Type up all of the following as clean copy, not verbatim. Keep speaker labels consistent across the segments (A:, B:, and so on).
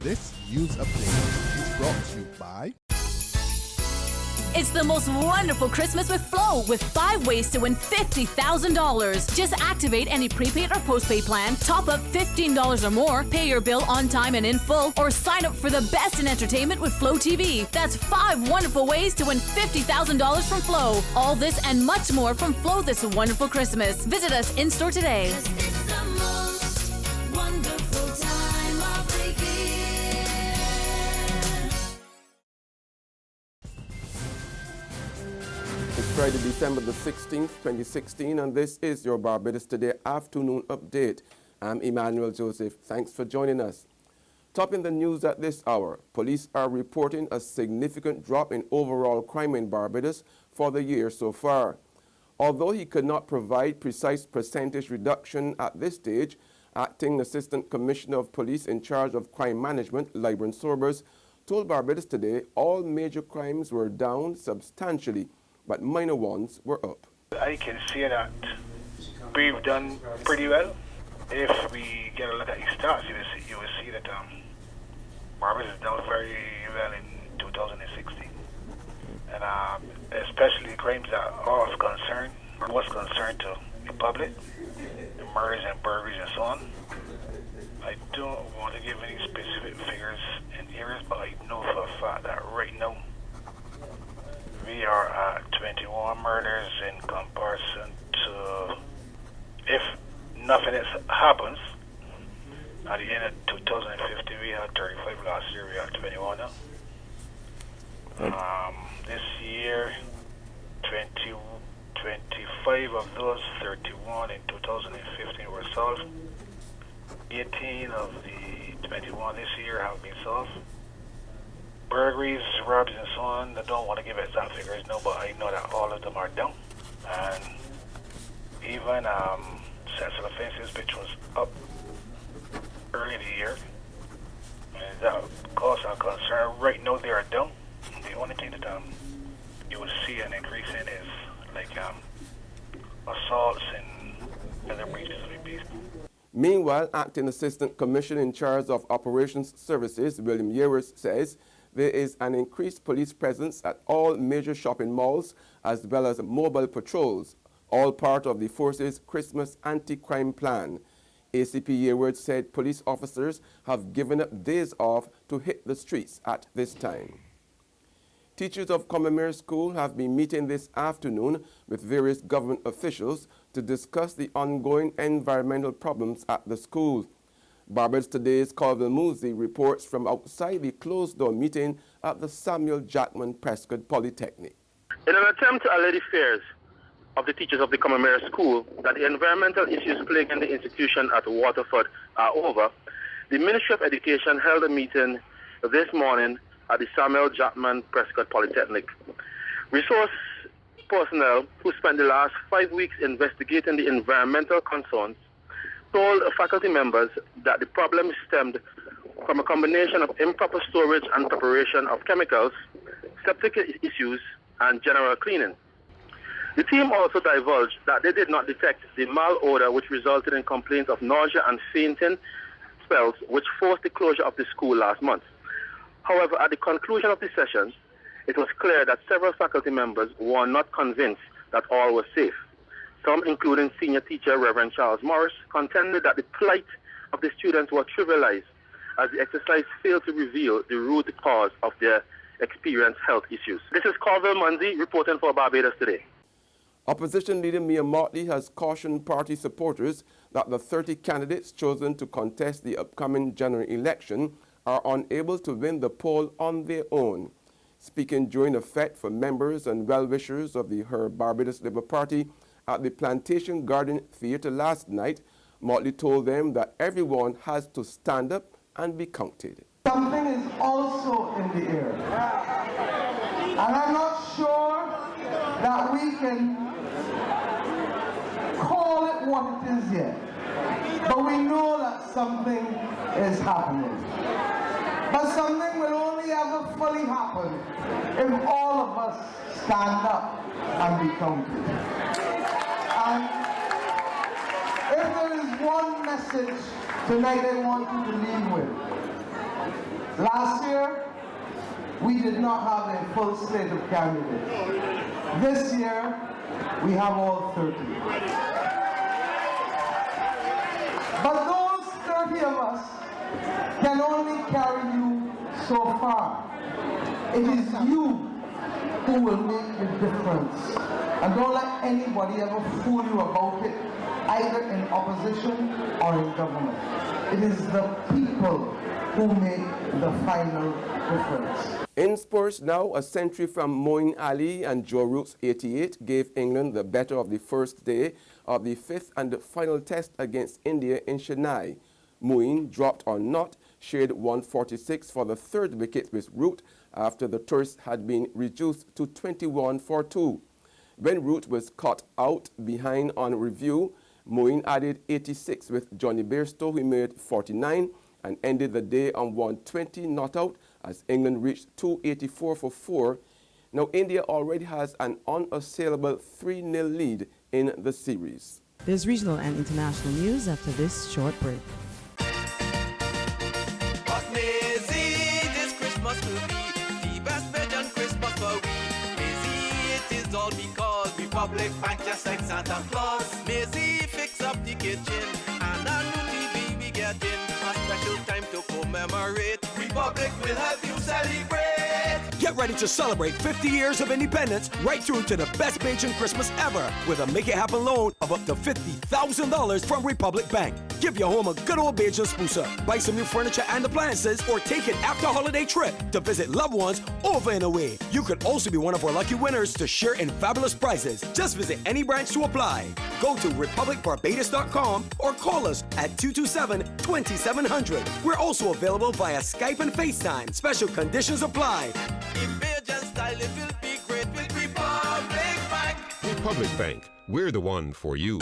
A: This news update is brought to you by...
B: It's the most wonderful Christmas with Flow, with 5 ways to win $50,000. Just activate any prepaid or postpaid plan, top up $15 or more, pay your bill on time and in full, or sign up for the best in entertainment with Flow TV. That's 5 wonderful ways to win $50,000 from Flow. All this and much more from Flow this wonderful Christmas. Visit us in-store today.
C: Friday, December the 16th, 2016, and this is your Barbados Today afternoon update. I'm Emmanuel Joseph. Thanks for joining us. Topping the news at this hour, police are reporting a significant drop in overall crime in Barbados for the year so far. Although he could not provide precise percentage reduction at this stage, Acting Assistant Commissioner of Police in charge of crime management, Libran Sorbers, told Barbados Today all major crimes were down substantially, but minor ones were up.
D: I can see that we've done pretty well. If we get a look at the stats, you will see that Barbados is done very well in 2016. And especially crimes that are of concern, or what's concerned to the public, the murders and burglaries and so on. I don't want to give any specific figures and areas, but I know for a fact that right now, we are at 21 murders in comparison to, if nothing else happens, at the end of 2015 we had 35, last year we had 21 now. This year, 25 of those 31 in 2015 were solved. 18 of the 21 this year have been solved. Burglaries, robberies, and so on, I don't want to give exact figures, no, but I know that all of them are down. And even sexual offenses, which was up early in the year, and that caused our concern. Right now, they are down. The only thing that you will see an increase in is like assaults and other breaches of the peace.
C: Meanwhile, Acting Assistant Commissioner in charge of Operations Services, William Yewers, says there is an increased police presence at all major shopping malls, as well as mobile patrols, all part of the force's Christmas anti-crime plan. ACP Yearwood said police officers have given up days off to hit the streets at this time. Teachers of Combermere School have been meeting this afternoon with various government officials to discuss the ongoing environmental problems at the school. Barbados Today's Colville Moosey reports from outside the closed-door meeting at the Samuel Jackman Prescott Polytechnic.
E: In an attempt to allay the fears of the teachers of the Combermere School that the environmental issues plaguing the institution at Waterford are over, the Ministry of Education held a meeting this morning at the Samuel Jackman Prescott Polytechnic. Resource personnel who spent the last 5 weeks investigating the environmental concerns told faculty members that the problem stemmed from a combination of improper storage and preparation of chemicals, septic issues, and general cleaning. The team also divulged that they did not detect the malodor which resulted in complaints of nausea and fainting spells which forced the closure of the school last month. However, at the conclusion of the session, it was clear that several faculty members were not convinced that all was safe. Some, including senior teacher Reverend Charles Morris, contended that the plight of the students was trivialized as the exercise failed to reveal the root cause of their experienced health issues. This is Colville Moosey reporting for Barbados Today.
C: Opposition leader Mia Motley has cautioned party supporters that the 30 candidates chosen to contest the upcoming general election are unable to win the poll on their own. Speaking during a fete for members and well-wishers of the Her Barbados Labour Party at the Plantation Garden Theatre last night, Motley told them that everyone has to stand up and be counted.
F: Something is also in the air. And I'm not sure that we can call it what it is yet. But we know that something is happening. But something will only ever fully happen if all of us stand up and be counted. And if there is one message tonight I want you to leave with, Last year, we did not have a full slate of candidates. This year, we have all 30. But those 30 of us can only carry you so far. It is you who will make the difference. And don't let anybody ever fool you about it, either in opposition or in government. It is the people who make the final difference.
C: In sports now, a century from Moeen Ali and Joe Root's 88 gave England the better of the first day of the fifth and final test against India in Chennai. Moeen, dropped or not, shared 146 for the third wicket with Root after the tourists had been reduced to 21 for 2. When Root was caught out behind on review, Moeen added 86 with Johnny Bairstow, who made 49 and ended the day on 120 not out as England reached 284 for 4. Now India already has an unassailable 3-0 lead in the series.
G: There's regional and international news after this short break.
H: But Maisie, this Christmas will be the best Belgian Christmas for we. Maisie, it is all because Republic Bank just like Santa Claus. Maisie, fix up the kitchen and a new TV we get in. A special time to commemorate. Republic will help you celebrate.
I: Get ready to celebrate 50 years of independence right through to the best Bajan Christmas ever with a Make It Happen loan of up to $50,000 from Republic Bank. Give your home a good old Bajan spooser, buy some new furniture and appliances, or take an after-holiday trip to visit loved ones over and away. You could also be one of our lucky winners to share in fabulous prizes. Just visit any branch to apply. Go to republicbarbados.com or call us at 227-2700. We're also available via Skype and FaceTime. Special conditions apply.
H: In Bajan style, it will be great with Republic Bank.
J: Republic Bank, we're the one for you.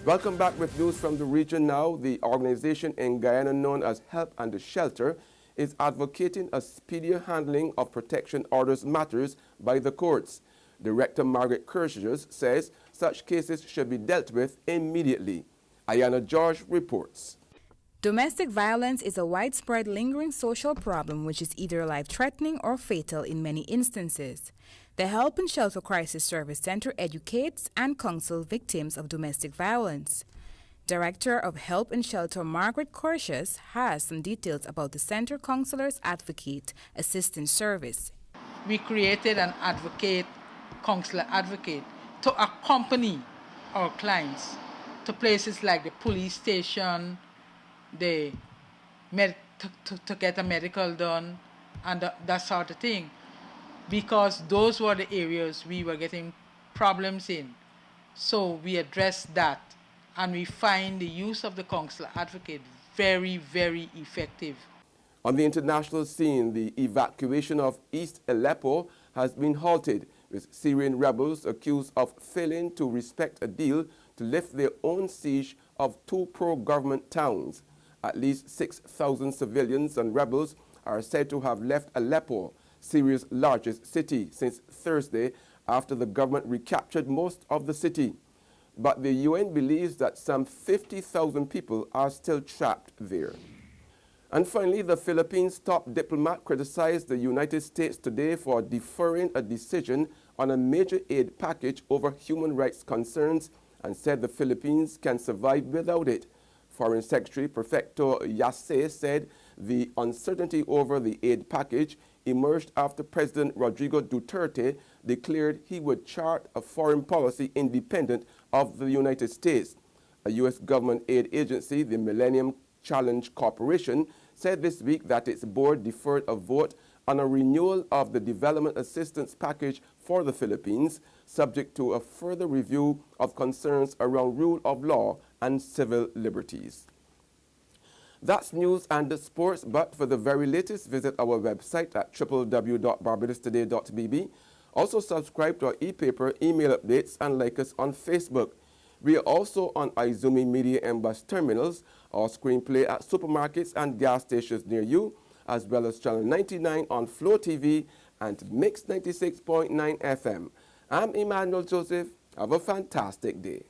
C: Welcome back with news from the region now. The organization in Guyana known as Help and Shelter is advocating a speedier handling of protection orders matters by the courts. Director Margaret Kirschers says such cases should be dealt with immediately. Ayana George reports.
K: Domestic violence is a widespread lingering social problem which is either life-threatening or fatal in many instances. The Help and Shelter Crisis Service Center educates and counsels victims of domestic violence. Director of Help and Shelter Margaret Kirschers has some details about the Center Counselors Advocate Assistance Service.
L: We created an counselor advocate to accompany our clients to places like the police station, to get a medical done, and that sort of thing, because those were the areas we were getting problems in. So we addressed that, and we find the use of the counselor advocate very, very effective.
C: On the international scene, the evacuation of East Aleppo has been halted, with Syrian rebels accused of failing to respect a deal to lift their own siege of 2 pro-government towns. At least 6,000 civilians and rebels are said to have left Aleppo, Syria's largest city, since Thursday after the government recaptured most of the city. But the UN believes that some 50,000 people are still trapped there. And finally, the Philippines' top diplomat criticized the United States today for deferring a decision on a major aid package over human rights concerns and said the Philippines can survive without it. Foreign Secretary Prefecto Yase said the uncertainty over the aid package emerged after President Rodrigo Duterte declared he would chart a foreign policy independent of the United States. A U.S. government aid agency, the Millennium Challenge Corporation, said this week that its board deferred a vote on a renewal of the development assistance package for the Philippines, subject to a further review of concerns around rule of law and civil liberties. That's news and sports, but for the very latest, visit our website at www.barbadostoday.bb. Also subscribe to our e-paper, email updates, and like us on Facebook. We are also on Izumi Media and bus terminals, our screenplay at supermarkets and gas stations near you, as well as Channel 99 on Flow TV and Mix 96.9 FM. I'm Emmanuel Joseph. Have a fantastic day.